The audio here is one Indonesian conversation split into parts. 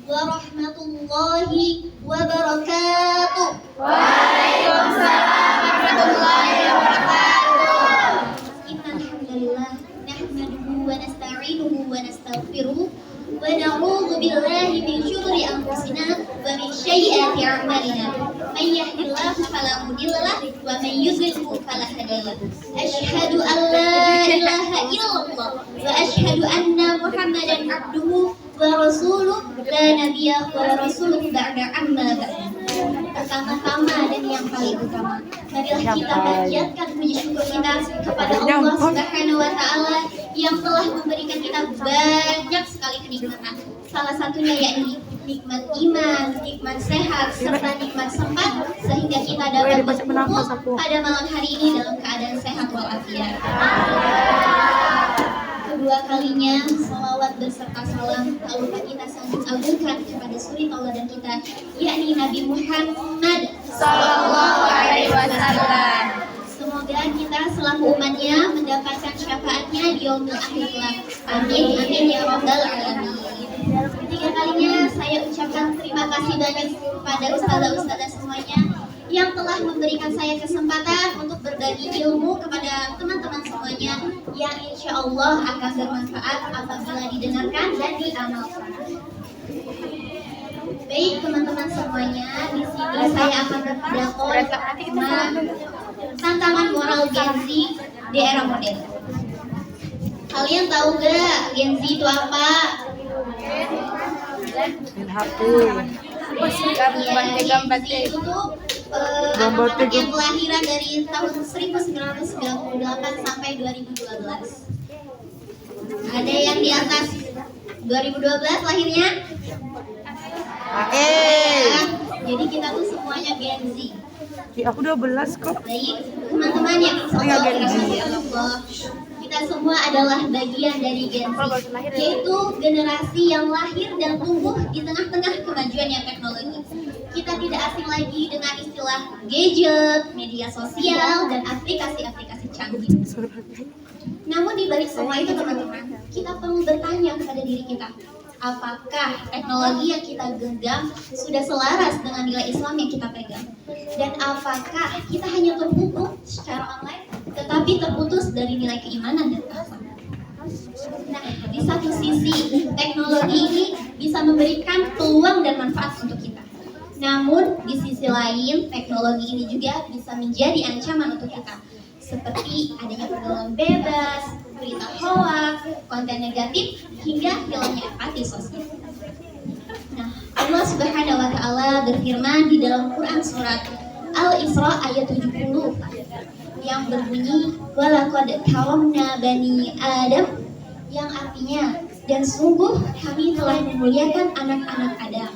warahmatullahi wabarakatuh. Waalaikumsalam warahmatullahi wabarakatuh. Innal hamdalillah nahmaduhu wa nasta'inuhu wa nastaghfiruh wa na'udzu billahi min syururi anfusina wa min sayyiati a'malina. May yahdihillahu fala mudilla lahu wa may yudlilhu fala hadiya lahu. Asyhadu an la ilaha illallah wa asyhadu anna Muhammadan abduhu wa rasuluh la nabiyya wa rasuluh ba'da amma ba'du. Pertama-tama dan yang paling utama, marilah kita panjatkan puji syukur kita kepada Allah Subhanahu wa taala yang telah memberikan kita banyak sekali kenikmatan. Salah satunya yakni nikmat iman, nikmat sehat, serta nikmat sempat sehingga kita dapat berkumpul pada malam hari ini dalam keadaan sehat walafiat. Kedua kalinya, salawat beserta salam tak lupa kita sambung-agungkan kepada suri tauladan kita, yakni Nabi Muhammad Sallallahu alaihi wasallam. Semoga kita selaku umatnya mendapatkan syafaatnya di yaumil akhir kelak. Amin, amin ya rabbal alamin. Ketiga kalinya saya ucapkan terima kasih banyak kepada ustazah-ustazah semuanya yang telah memberikan saya kesempatan untuk berbagi ilmu kepada teman-teman semuanya yang insya Allah akan bermanfaat apabila didengarkan dan diamalkan. Baik teman-teman semuanya, di sini saya akan berpidato tentang tantangan moral Gen Z di era modern. Kalian tahu gak Gen Z itu apa? Gen Z itu tuh anak-anak yang kelahiran dari tahun 1998 sampai 2012. Ada yang di atas 2012 lahirnya? Jadi kita tuh semuanya Gen Z. Aku 12 kok. Baik, teman-teman yang dirahmati Allah, kita semua adalah bagian dari Gen Z, yaitu generasi yang lahir dan tumbuh di tengah-tengah kemajuan teknologi. Kita tidak asing lagi dengan istilah gadget, media sosial, dan aplikasi-aplikasi canggih. Namun di balik semua itu teman-teman, kita perlu bertanya kepada diri kita, apakah teknologi yang kita genggam sudah selaras dengan nilai Islam yang kita pegang? Dan apakah kita hanya terhubung secara online tetapi terputus dari nilai keimanan dan akhlak? Nah, di satu sisi teknologi ini bisa memberikan peluang dan manfaat untuk kita. Namun di sisi lain teknologi ini juga bisa menjadi ancaman untuk kita, seperti adanya pergaulan bebas, berita hoaks, konten negatif, hingga hilangnya empati sosial. Nah, Allah Subhanahu wa taala berfirman di dalam Quran surat Al-Isra ayat 70 yang berbunyi walaqad karamna bani Adam, yang artinya dan sungguh kami telah memuliakan anak-anak Adam.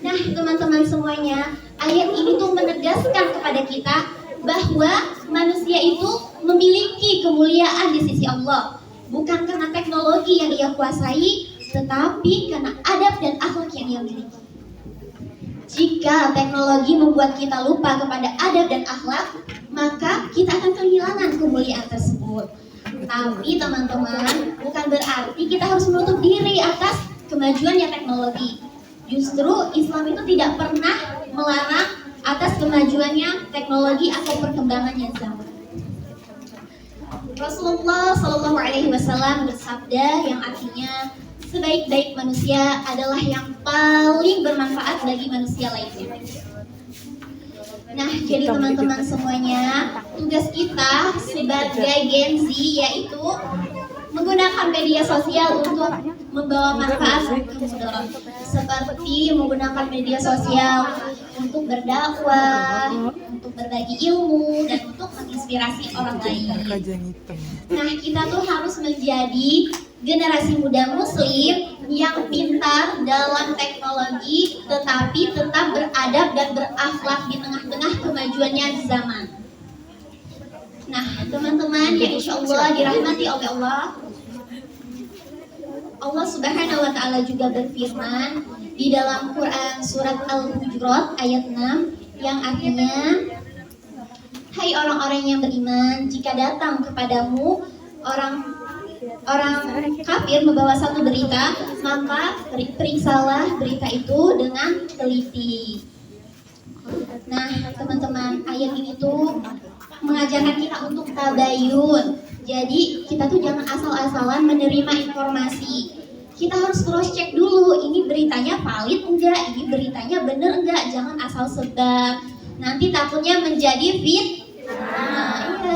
Nah, teman-teman semuanya, ayat ini tuh menegaskan kepada kita bahwa manusia itu memiliki kemuliaan di sisi Allah, bukan karena teknologi yang ia kuasai, tetapi karena adab dan akhlak yang ia miliki. Jika teknologi membuat kita lupa kepada adab dan akhlak, maka kita akan kehilangan kemuliaan tersebut. Tapi teman-teman, bukan berarti kita harus menutup diri atas kemajuannya teknologi. Justru Islam itu tidak pernah melarang atas kemajuannya teknologi atau perkembangannya zaman. Rasulullah Shallallahu Alaihi Wasallam bersabda yang artinya sebaik-baik manusia adalah yang paling bermanfaat bagi manusia lainnya. Nah, jadi teman-teman semuanya, tugas kita sebagai Gen Z yaitu menggunakan media sosial untuk membawa manfaat untuk mudarat, seperti menggunakan media sosial untuk berdakwah, untuk berbagi ilmu, dan untuk menginspirasi orang lain. Nah, kita tuh harus menjadi generasi muda muslim yang pintar dalam teknologi, tetapi tetap beradab dan berakhlak di tengah-tengah kemajuannya zaman. Nah, teman-teman yang insya Allah dirahmati oleh Allah, Allah Subhanahu wa taala juga berfirman di dalam Quran surat Al-Hujurat ayat 6 yang artinya, hai orang-orang yang beriman, jika datang kepadamu orang orang kafir membawa satu berita, maka periksalah berita itu dengan teliti. Nah, teman-teman, ayat ini tuh mengajarkan kita untuk tabayun. Jadi, kita tuh jangan asal-asalan menerima informasi. Kita harus cross check dulu, ini beritanya valid enggak, ini beritanya bener enggak, jangan asal sebar. Nanti takutnya menjadi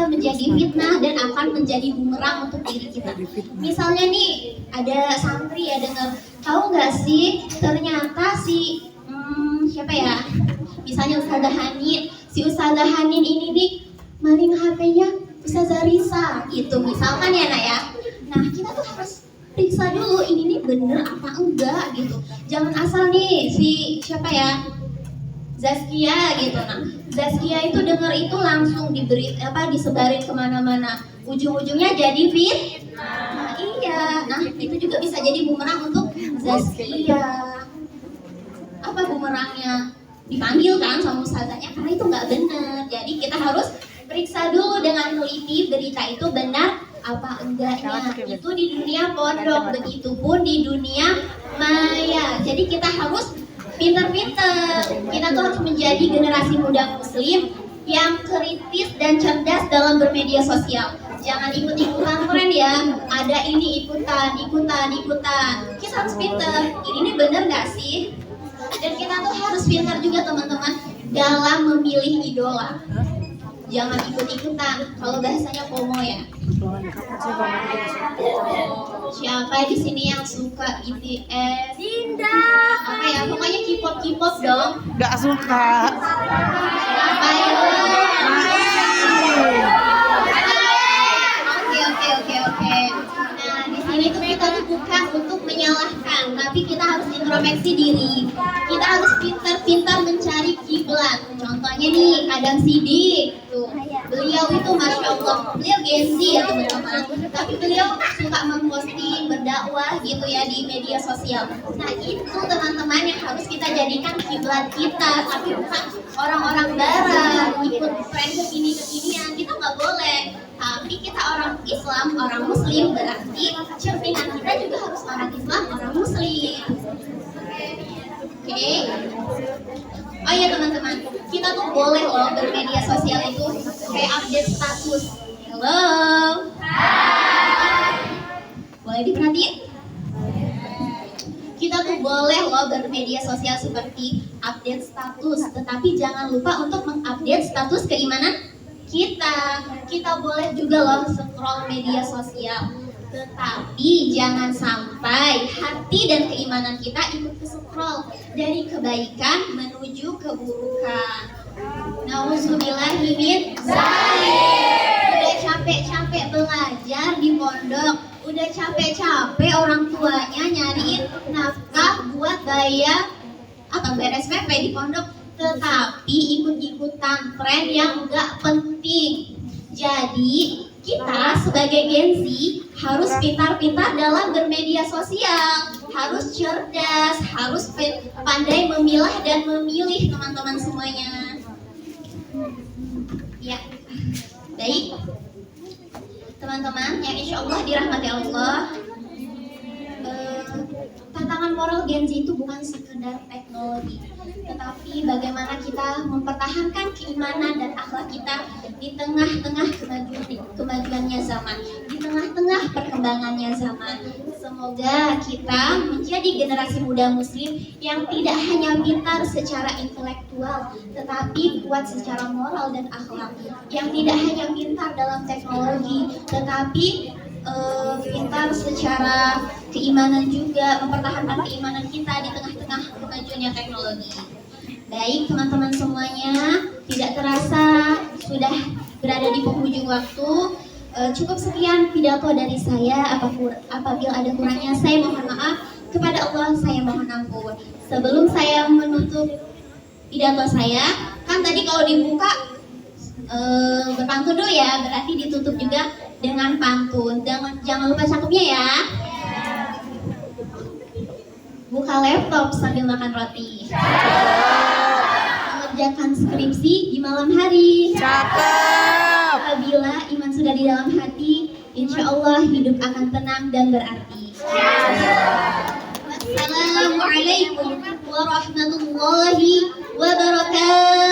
menjadi fitnah dan akan menjadi bumerang untuk diri kita. Misalnya nih, ada santri ya dengar, tahu nggak sih ternyata si siapa ya? Misalnya Ustazah Hanin, si Ustazah Hanin ini nih maling HP-nya Ustazah Risa gitu, misalkan ya Nak ya. Nah, kita tuh harus periksa dulu ini nih bener apa enggak gitu. Jangan asal nih si siapa ya? Zaskia gitu. Nah, Zaskia itu dengar itu langsung disebarin kemana-mana. Ujung-ujungnya jadi Nah, iya. Nah, itu juga bisa jadi bumerang untuk Zaskia. Apa bumerangnya? Dipanggil kan sama ustazahnya karena itu nggak benar. Jadi kita harus periksa dulu dengan teliti berita itu benar apa enggaknya. Itu di dunia pondok, begitupun di dunia maya. Jadi kita harus pinter-pinter. Kita tuh harus menjadi generasi muda muslim yang kritis dan cerdas dalam bermedia sosial. Jangan ikut-ikutan tren ya. Ada ini ikutan. Kita harus pinter. Ini bener nggak sih? Dan kita tuh harus pintar juga teman-teman dalam memilih idola. Jangan ikut-ikutan. Kalau bahasanya FOMO ya. Siapa di sini yang suka BTS? Dinda. Apa ya? Pokoknya K-pop dong. Gak suka. Siapa ya? Oke. Nah, di sini tuh kita tuh bukan untuk menyalahkan, tapi kita harus introspeksi diri. Kita harus pintar-pintar mencari kiblat. Contohnya nih, Adam Siddiq tuh. Beliau itu masya Allah, beliau Gen Z ya teman-teman. Tapi beliau suka memposting, berdakwah gitu ya di media sosial. Nah itu teman-teman yang harus kita jadikan kiblat kita, tapi bukan orang-orang barat ikut tren kekinian. Kita nggak boleh. Tapi kita orang Islam, orang Muslim, berarti cerminan kita juga harus orang Islam, orang Muslim. Oke. Oh iya teman-teman, kita tuh boleh loh bermedia sosial itu kayak update status. Halo. Boleh diperhatiin? Kita tuh boleh loh bermedia sosial seperti update status, tetapi jangan lupa untuk mengupdate status keimanan kita. Kita boleh juga loh scroll media sosial, tetapi jangan sampai hati dan keimanan kita ikut ke scroll dari kebaikan menuju keburukan. Nauzubillahi min dzalik. Udah capek-capek belajar di pondok, udah capek-capek orang tuanya nyariin nafkah buat bayar atau SPP di pondok, tetapi ikut-ikutan tren yang nggak penting. Jadi kita sebagai Gen Z harus pintar-pintar dalam bermedia sosial, harus cerdas, harus pandai memilah dan memilih teman-teman semuanya. Ya, baik teman-teman yang insya Allah dirahmati Allah. Tantangan moral Gen Z itu bukan sekedar teknologi, tetapi bagaimana kita mempertahankan keimanan dan akhlak kita di tengah-tengah kemajuannya zaman, di tengah-tengah perkembangannya zaman. Semoga kita menjadi generasi muda muslim yang tidak hanya pintar secara intelektual, tetapi kuat secara moral dan akhlak, yang tidak hanya pintar dalam teknologi, tetapi pintar secara keimanan juga, mempertahankan keimanan kita di tengah-tengah kemajuannya teknologi. Baik teman-teman semuanya, tidak terasa sudah berada di penghujung waktu. Cukup sekian pidato dari saya. Apabila ada kurangnya saya mohon maaf, kepada Allah saya mohon ampun. Sebelum saya menutup pidato saya, kan tadi kalau dibuka berpantun dulu ya, berarti ditutup juga dengan pantun. Jangan lupa cakepnya ya. Buka laptop sambil makan roti. Mengerjakan skripsi di malam hari. Cakep. Apabila iman sudah di dalam hati, insya Allah hidup akan tenang dan berarti. Wassalamualaikum warahmatullahi wabarakatuh.